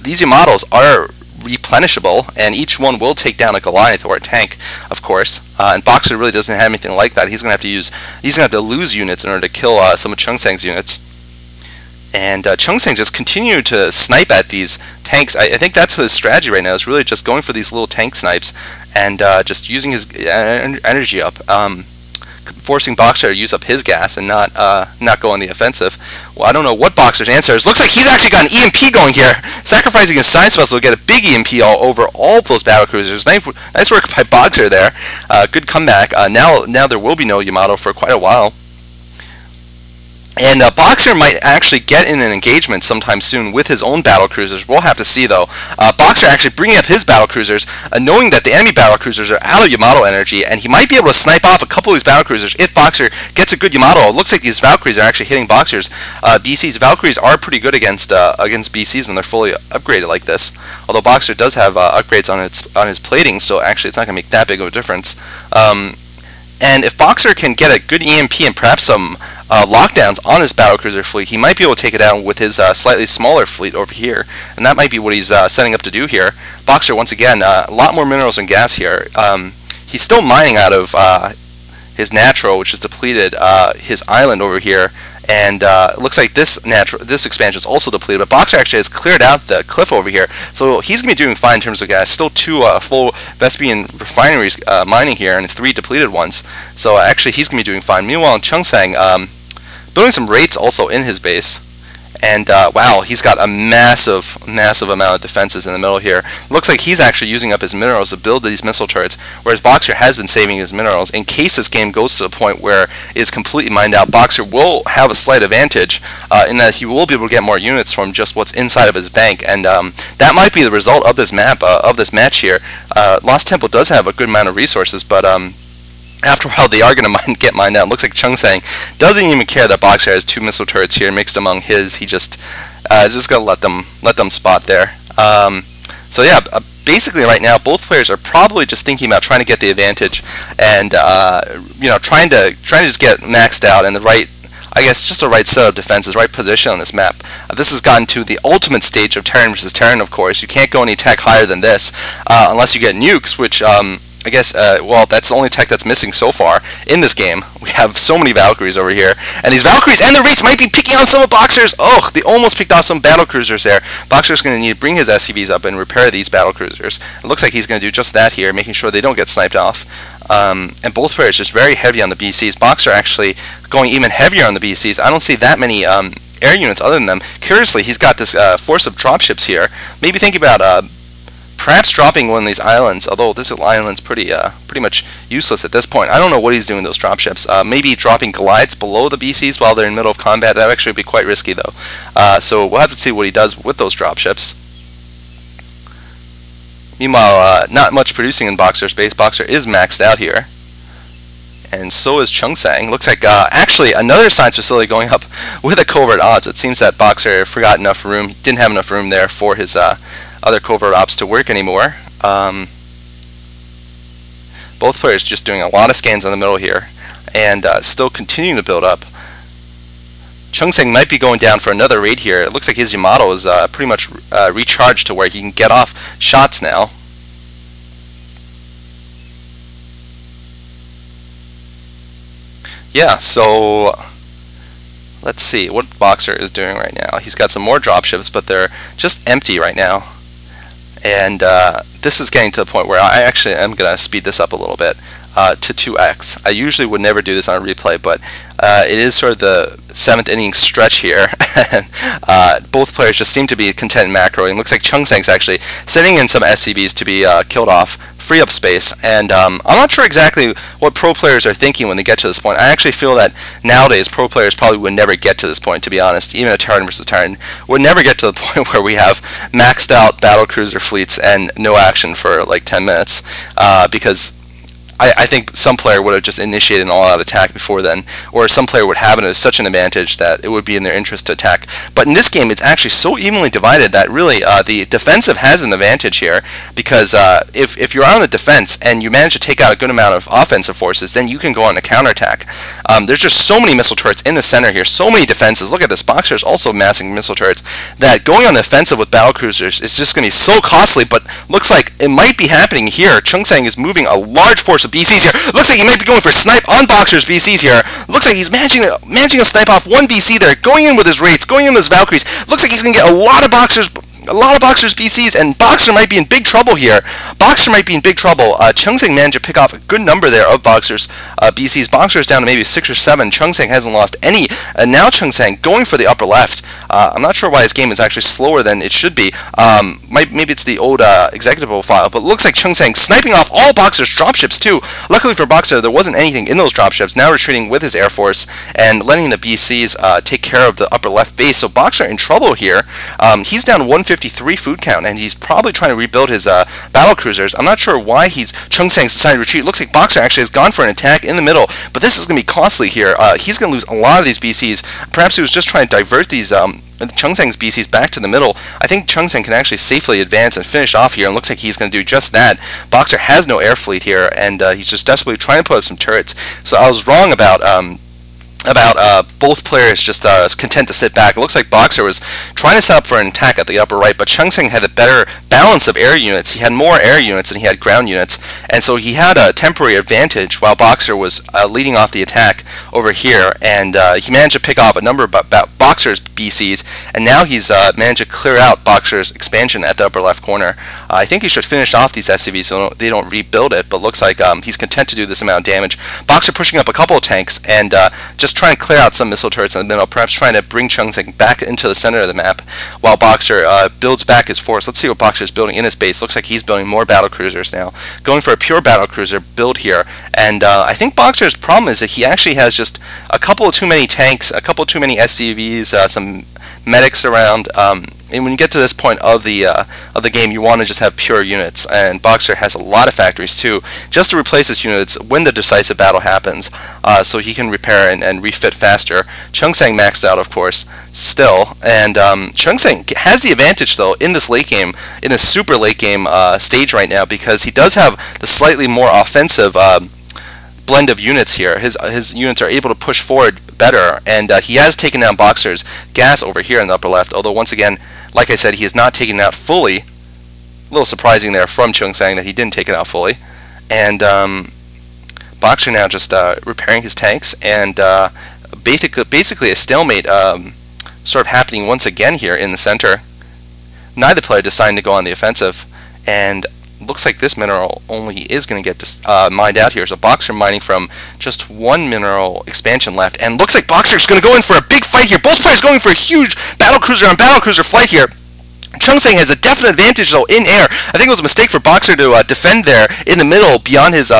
these Yamatos are replenishable, and each one will take down a Goliath or a tank, of course. And Boxer really doesn't have anything like that. He's gonna have to lose units in order to kill some of Chunsang's units. And Chunsang just continued to snipe at these tanks. I think that's his strategy right now, is really just going for these little tank snipes and just using his energy up, forcing Boxer to use up his gas and not go on the offensive. Well, I don't know what Boxer's answer is. Looks like he's actually got an EMP going here, sacrificing his science vessel to get a big EMP all over all of those battle cruisers. Nice work by Boxer there. Good comeback. Now there will be no Yamato for quite a while. And Boxer might actually get in an engagement sometime soon with his own battle cruisers. We'll have to see, though. Boxer actually bringing up his battle cruisers, knowing that the enemy battle cruisers are out of Yamato energy, and he might be able to snipe off a couple of these battle cruisers if Boxer gets a good Yamato. It looks like these Valkyries are actually hitting Boxer's BCs. Valkyries are pretty good against BCs when they're fully upgraded like this. Although Boxer does have upgrades on his plating, so actually it's not going to make that big of a difference. And if Boxer can get a good EMP and perhaps some lockdowns on his battlecruiser fleet, he might be able to take it down with his slightly smaller fleet over here, and that might be what he's setting up to do here. Boxer, once again, a lot more minerals and gas here. He's still mining out of his natural, which is depleted, his island over here, and it looks like this expansion is also depleted, but Boxer actually has cleared out the cliff over here, so he's going to be doing fine in terms of gas. Still 2 full Vespian refineries mining here, and 3 depleted ones, so actually he's going to be doing fine. Meanwhile, in Chunsang, building some rates also in his base. And wow, he's got a massive amount of defenses in the middle here. Looks like he's actually using up his minerals to build these missile turrets, whereas Boxer has been saving his minerals. In case this game goes to the point where it's completely mined out, Boxer will have a slight advantage in that he will be able to get more units from just what's inside of his bank, and that might be the result of this map, of this match here. Lost Temple does have a good amount of resources, but after a while, they are going to get mined out. It looks like Chunsang doesn't even care that Boxer has 2 missile turrets here mixed among his. He just going to let them spot there. So yeah, basically right now, both players are probably just thinking about trying to get the advantage, and trying to just get maxed out in the right, I guess, just the right set of defenses, right position on this map. This has gotten to the ultimate stage of Terran versus Terran, of course. You can't go any tech higher than this unless you get nukes, which I guess, well, that's the only tech that's missing so far in this game. We have so many Valkyries over here, and these Valkyries and the Wraiths might be picking off some of Boxer's. Oh, they almost picked off some battle cruisers there. Boxer's going to need to bring his SCVs up and repair these battle cruisers. It looks like he's going to do just that here, making sure they don't get sniped off. And both players just very heavy on the BCs. Boxer actually going even heavier on the BCs. I don't see that many air units other than them. Curiously, he's got this force of dropships here. Maybe think about perhaps dropping one of these islands, although this island's pretty much useless at this point. I don't know what he's doing with those dropships. Maybe dropping Goliaths below the BCs while they're in the middle of combat. That would actually be quite risky, though. So we'll have to see what he does with those dropships. Meanwhile, not much producing in Boxer's base. Boxer is maxed out here, and so is Chunsang. Looks like actually another science facility going up with a covert ops. It seems that Boxer forgot enough room, didn't have enough room there for his other covert ops to work anymore. Both players just doing a lot of scans in the middle here, and still continuing to build up. Chunsang might be going down for another raid here. It looks like his Yamato is pretty much recharged to where he can get off shots now. Yeah, so let's see what Boxer is doing right now. He's got some more dropships, but they're just empty right now. And this is getting to the point where I actually am going to speed this up a little bit to 2x. I usually would never do this on a replay, but it is sort of the 7th inning stretch here. And both players just seem to be content in macroing. Looks like Chunsang's actually sending in some SCVs to be killed off, free up space, and I'm not sure exactly what pro players are thinking when they get to this point. I actually feel that nowadays pro players probably would never get to this point, to be honest. Even a Terran versus Terran would never get to the point where we have maxed out battle cruiser fleets and no action for like 10 minutes, because I think some player would have just initiated an all-out attack before then, or some player would have it as such an advantage that it would be in their interest to attack. But in this game, it's actually so evenly divided that really the defensive has an advantage here, because if you're on the defense and you manage to take out a good amount of offensive forces, then you can go on a counterattack. There's just so many missile turrets in the center here, so many defenses. Look at this, Boxer is also massing missile turrets, that going on the offensive with battlecruisers is just going to be so costly, but looks like it might be happening here. Chunsang is moving a large force of BCs here. Looks like he might be going for a snipe on Boxer's BCs here. Looks like he's managing to snipe off one BC there, going in with his Wraiths, going in with his Valkyries. Looks like he's going to get a lot of Boxer's BCs, and Boxer might be in big trouble here. Boxer might be in big trouble. Chunsang managed to pick off a good number there of Boxer's BCs. Boxer is down to maybe 6 or 7. Chunsang hasn't lost any. And now Chunsang going for the upper left. I'm not sure why his game is actually slower than it should be. Maybe it's the old executive file, but it looks like Chunsang sniping off all Boxer's dropships too. Luckily for Boxer, there wasn't anything in those dropships. Now retreating with his Air Force and letting the BCs take care of the upper left base. So Boxer in trouble here. He's down 153 food count, and he's probably trying to rebuild his battle cruisers. I'm not sure why Chunsang's decided to retreat. Looks like Boxer actually has gone for an attack in the middle, but this is going to be costly here. He's going to lose a lot of these BCs. Perhaps he was just trying to divert these Chunsang's BCs back to the middle. I think Chunsang can actually safely advance and finish off here, and looks like he's going to do just that. Boxer has no air fleet here, and he's just desperately trying to put up some turrets. So I was wrong about both players just content to sit back. It looks like Boxer was trying to set up for an attack at the upper right, but Chunsang had a better balance of air units. He had more air units than he had ground units, and so he had a temporary advantage while Boxer was leading off the attack over here, and he managed to pick off a number of Boxer's BCs, and now he's managed to clear out Boxer's expansion at the upper left corner. I think he should finish off these SCVs so they don't rebuild it, but looks like he's content to do this amount of damage. Boxer pushing up a couple of tanks and just trying to clear out some missile turrets in the middle, perhaps trying to bring Chunsang back into the center of the map while Boxer builds back his force. Let's see what Boxer is building in his base. Looks like he's building more battle cruisers now, going for a pure battle cruiser build here. And I think Boxer's problem is that he actually has just a couple of too many tanks, a couple of too many SCVs, some medics around. And when you get to this point of the game, you want to just have pure units, and Boxer has a lot of factories too, just to replace his units when the decisive battle happens, so he can repair and refit faster. Chunsang maxed out, of course, still, and Chunsang has the advantage though in this late game, in this super late game stage right now, because he does have the slightly more offensive blend of units here. His units are able to push forward better, and he has taken down Boxer's gas over here in the upper left, although once again, like I said, he is not taking it out fully. A little surprising there from Chunsang that he didn't take it out fully. And Boxer now just repairing his tanks, and basically a stalemate sort of happening once again here in the center. Neither player deciding to go on the offensive, and looks like this mineral only is going to get mined out here. So Boxer mining from just one mineral expansion left, and looks like Boxer is going to go in for a big fight here. Both players going for a huge battlecruiser on battlecruiser fight here. Chunsang has a definite advantage though in air. I think it was a mistake for Boxer to defend there in the middle beyond his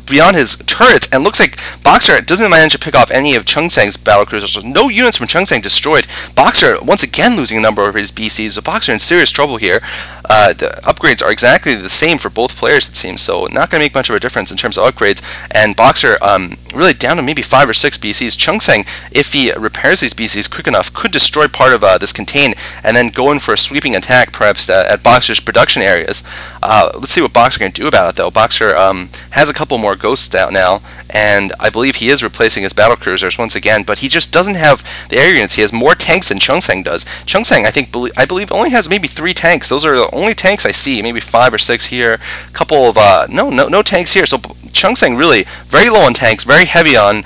beyond his turrets, and looks like Boxer doesn't manage to pick off any of Chunsang's battlecruisers. No units from Chunsang destroyed. Boxer once again losing a number of his BCs. So Boxer in serious trouble here. The upgrades are exactly the same for both players, it seems, so not going to make much of a difference in terms of upgrades. And Boxer really down to maybe 5 or 6 BCs. Chunsang, if he repairs these BCs quick enough, could destroy part of this contain and then go in for a sweeping attack perhaps at Boxer's production areas. Let's see what Boxer can do about it though. Boxer has a couple more ghosts out now, and I believe he is replacing his battle cruisers once again, but he just doesn't have the air units. He has more tanks than Chunsang does. Chunsang, I believe only has maybe 3 tanks. Those are the only tanks I see, maybe 5 or 6 here. A couple of no tanks here. So Chunsang really very low on tanks, very heavy on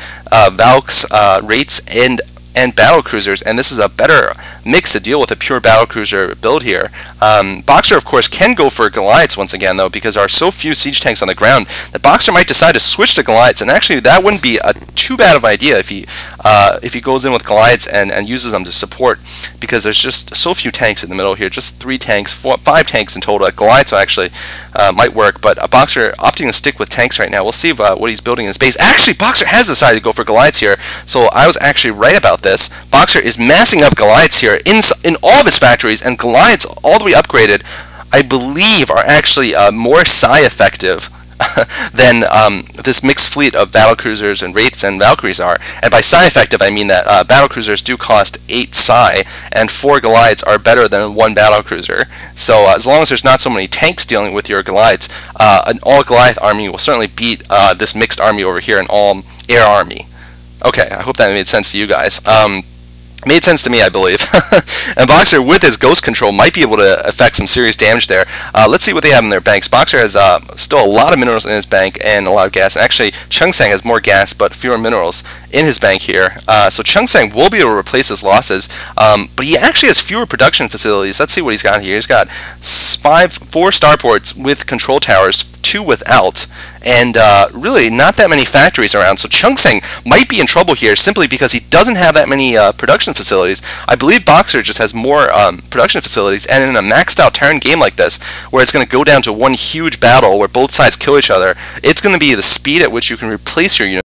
Valks, Wraiths, and battle cruisers, and this is a better mix to deal with a pure battle cruiser build here. Boxer, of course, can go for Goliaths once again, though, because there are so few siege tanks on the ground that Boxer might decide to switch to Goliaths, and actually that wouldn't be too bad of an idea if he goes in with Goliaths and uses them to support, because there's just so few tanks in the middle here, just 3 tanks, 5 tanks in total. Goliaths actually might work, but Boxer opting to stick with tanks right now. We'll see what he's building in his base. Actually, Boxer has decided to go for Goliaths here, so I was actually right about this. Boxer is massing up Goliaths here in all of his factories, and Goliaths, all the way upgraded, I believe are actually more psi effective than this mixed fleet of battlecruisers and wraiths and Valkyries are. And by psi effective, I mean that battlecruisers do cost 8 psi, and 4 Goliaths are better than 1 battlecruiser. So as long as there's not so many tanks dealing with your Goliaths, an all Goliath army will certainly beat this mixed army over here, an all air army. Okay, I hope that made sense to you guys. Made sense to me, I believe. And Boxer, with his ghost control, might be able to affect some serious damage there. Let's see what they have in their banks. Boxer has still a lot of minerals in his bank and a lot of gas. And actually, Chunsang has more gas but fewer minerals in his bank here. So Chunsang will be able to replace his losses, but he actually has fewer production facilities. Let's see what he's got here. He's got 4 starports with control towers, 2 without, and really not that many factories around. So Chunsang might be in trouble here simply because he doesn't have that many production facilities. I believe Boxer just has more production facilities, and in a maxed out Terran game like this, where it's going to go down to one huge battle where both sides kill each other, it's going to be the speed at which you can replace your unit